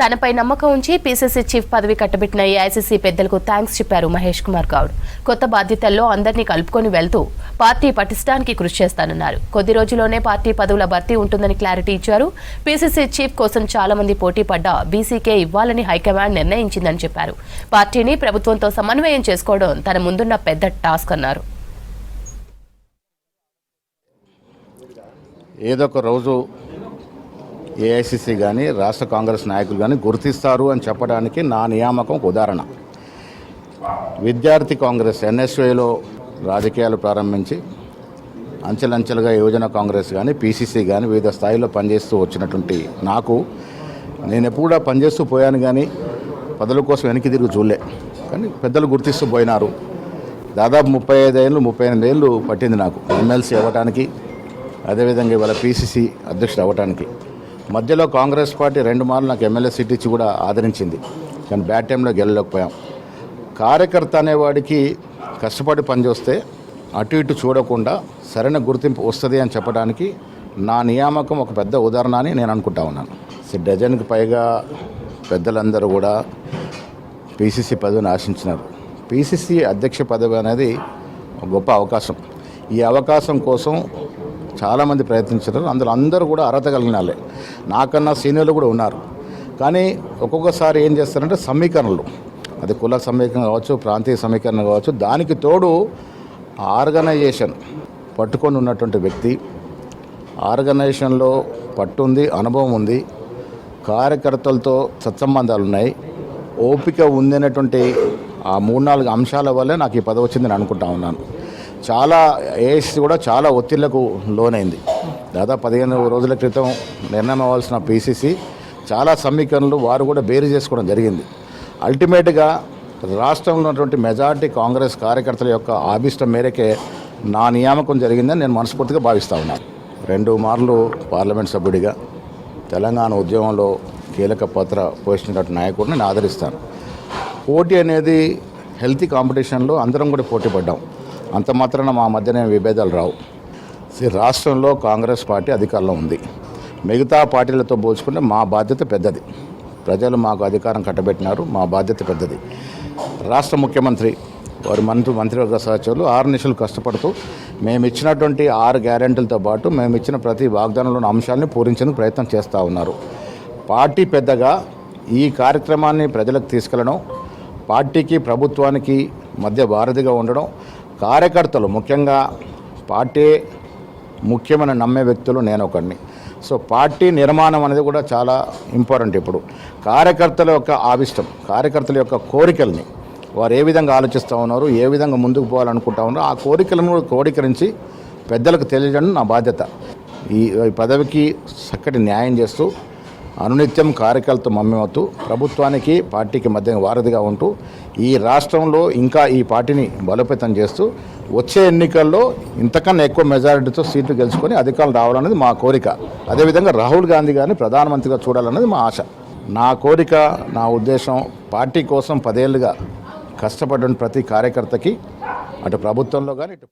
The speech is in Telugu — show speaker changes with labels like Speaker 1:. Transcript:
Speaker 1: తనపై నమ్మకం ఉంచి పీసీసీ చీఫ్ పదవి కట్టబెట్టిన ఏఐసీసీ పెద్దలకు థ్యాంక్స్ చెప్పారు మహేష్ కుమార్ గౌడ్. కొత్త బాధ్యతల్లో అందరినీ కలుపుకొని వెళ్తూ పార్టీ పటిష్టానికి కృషి చేస్తానన్నారు. కొద్ది రోజుల్లోనే పార్టీ పదవుల భర్తీ ఉంటుందని క్లారిటీ ఇచ్చారు. పీసీసీ చీఫ్ కోసం చాలా మంది పోటీ పడ్డా బీసీకే ఇవ్వాలని హైకమాండ్ నిర్ణయించిందని చెప్పారు. పార్టీని ప్రభుత్వంతో సమన్వయం చేసుకోవడం తన ముందున్న పెద్ద టాస్క్ అన్నారు.
Speaker 2: ఏదో ఒక రోజు ఏఐసీసీ కానీ రాష్ట్ర కాంగ్రెస్ నాయకులు కానీ గుర్తిస్తారు అని చెప్పడానికి నా నియామకం ఒక ఉదాహరణ. విద్యార్థి కాంగ్రెస్ ఎన్ఎస్ఏలో రాజకీయాలు ప్రారంభించి అంచెలంచెలుగా యువజన కాంగ్రెస్ కానీ పీసీసీ కానీ వివిధ స్థాయిలో పనిచేస్తూ వచ్చినటువంటి నాకు నేను ఎప్పుడు కూడా పనిచేస్తూ పోయాను కానీ పదవుల కోసం వెనక్కి తిరిగి చూడలే. కానీ పెద్దలు గుర్తిస్తూ పోయినారు. దాదాపు 35 ఏళ్ళు పట్టింది నాకు ఎమ్మెల్సీ అవ్వటానికి, అదేవిధంగా ఇవాళ పీసీసీ అధ్యక్షుడు అవ్వటానికి. మధ్యలో కాంగ్రెస్ పార్టీ 2 మార్లు నాకు ఎమ్మెల్యే సీట్ ఇచ్చి కూడా ఆదరించింది. కానీ బ్యాడ్ టైంలో గెలలేకపోయాం. కార్యకర్త అనేవాడికి కష్టపడి పనిచేస్తే అటు ఇటు చూడకుండా సరైన గుర్తింపు వస్తుంది అని చెప్పడానికి నా నియామకం ఒక పెద్ద ఉదాహరణ అని నేను అనుకుంటా ఉన్నాను. డజన్కి పైగా పెద్దలందరూ కూడా పీసీసీ పదవిని ఆశించినారు. పీసీసీ అధ్యక్ష పదవి అనేది ఒక గొప్ప అవకాశం. ఈ అవకాశం కోసం చాలామంది ప్రయత్నించారు. అందులో అందరూ కూడా అర్హత కలిగిన వాళ్ళే, నాకన్నా సీనియర్లు కూడా ఉన్నారు. కానీ ఒక్కొక్కసారి ఏం చేస్తారంటే సమీకరణలు, అది కుల సమీకరణ కావచ్చు, ప్రాంతీయ సమీకరణ కావచ్చు, దానికి తోడు ఆర్గనైజేషన్ పట్టుకొని ఉన్నటువంటి వ్యక్తి, ఆర్గనైజేషన్లో పట్టుంది, అనుభవం ఉంది, కార్యకర్తలతో సత్సంబంధాలు ఉన్నాయి, ఓపిక ఉంది అనేటువంటి ఆ 3-4 అంశాల వల్లే నాకు ఈ పదవి వచ్చిందని అనుకుంటా ఉన్నాను. చాలా ఏఎస్సీ కూడా చాలా ఒత్తిళ్లకు లోనైంది. దాదాపు 15 రోజుల క్రితం నిర్ణయం అవ్వాల్సిన పీసీసీ చాలా సమీకరణలు వారు కూడా బేరు చేసుకోవడం జరిగింది. అల్టిమేట్గా రాష్ట్రంలో ఉన్నటువంటి మెజార్టీ కాంగ్రెస్ కార్యకర్తల యొక్క ఆభిష్టం మేరకే నా నియామకం జరిగిందని నేను మనస్ఫూర్తిగా భావిస్తూ ఉన్నాను. 2 మార్లు పార్లమెంట్ సభ్యుడిగా తెలంగాణ ఉద్యమంలో కీలక పాత్ర పోషించినటువంటి నాయకుడిని నేను ఆదరిస్తాను. పోటీ అనేది హెల్తీ కాంపిటీషన్లో అందరం కూడా పోటీ పడ్డాం. అంత మాత్రాన మా మధ్యనే విభేదాలు రావు. రాష్ట్రంలో కాంగ్రెస్ పార్టీ అధికారంలో ఉంది. మిగతా పార్టీలతో పోల్చుకుంటే మా బాధ్యత పెద్దది. ప్రజలు మాకు అధికారం కట్టబెట్టినారు, మా బాధ్యత పెద్దది. రాష్ట్ర ముఖ్యమంత్రి వారి మంత్రివర్గ సహచరులు 6 నిమిషాలు కష్టపడుతూ మేము ఇచ్చినటువంటి 6 గ్యారెంటీలతో పాటు మేము ఇచ్చిన ప్రతి వాగ్దానంలోని అంశాలని పూరించేందుకు ప్రయత్నం చేస్తూ ఉన్నారు. పార్టీ పెద్దగా ఈ కార్యక్రమాన్ని ప్రజలకు తీసుకెళ్లడం, పార్టీకి ప్రభుత్వానికి మధ్య వారధిగా ఉండడం, కార్యకర్తలు ముఖ్యంగా పార్టీ ముఖ్యమైన నమ్మే వ్యక్తులు నేను ఒకడిని. సో పార్టీ నిర్మాణం అనేది కూడా చాలా ఇంపార్టెంట్. ఇప్పుడు కార్యకర్తల యొక్క ఆవిష్టం, కార్యకర్తల యొక్క కోరికల్ని వారు ఏ విధంగా ఆలోచిస్తూ ఉన్నారు, ఏ విధంగా ముందుకు పోవాలనుకుంటా ఉన్నారు, ఆ కోరికలను క్రోడీకరించి పెద్దలకు తెలియజేయడం నా బాధ్యత. ఈ పదవికి చక్కటి న్యాయం చేస్తూ అనునిత్యం కార్యకర్తలతో మమ్మేమవుతూ ప్రభుత్వానికి పార్టీకి మధ్య వారధిగా ఉంటూ ఈ రాష్ట్రంలో ఇంకా ఈ పార్టీని బలోపేతం చేస్తూ వచ్చే ఎన్నికల్లో ఇంతకన్నా ఎక్కువ మెజారిటీతో సీట్లు గెలుచుకొని అధికారులు రావాలనేది మా కోరిక. అదేవిధంగా రాహుల్ గాంధీ గారిని ప్రధానమంత్రిగా చూడాలన్నది మా ఆశ. నా కోరిక, నా ఉద్దేశం పార్టీ కోసం 10 ఏళ్ళుగా కష్టపడిన ప్రతి కార్యకర్తకి అటు ప్రభుత్వంలో కానీ ఇటు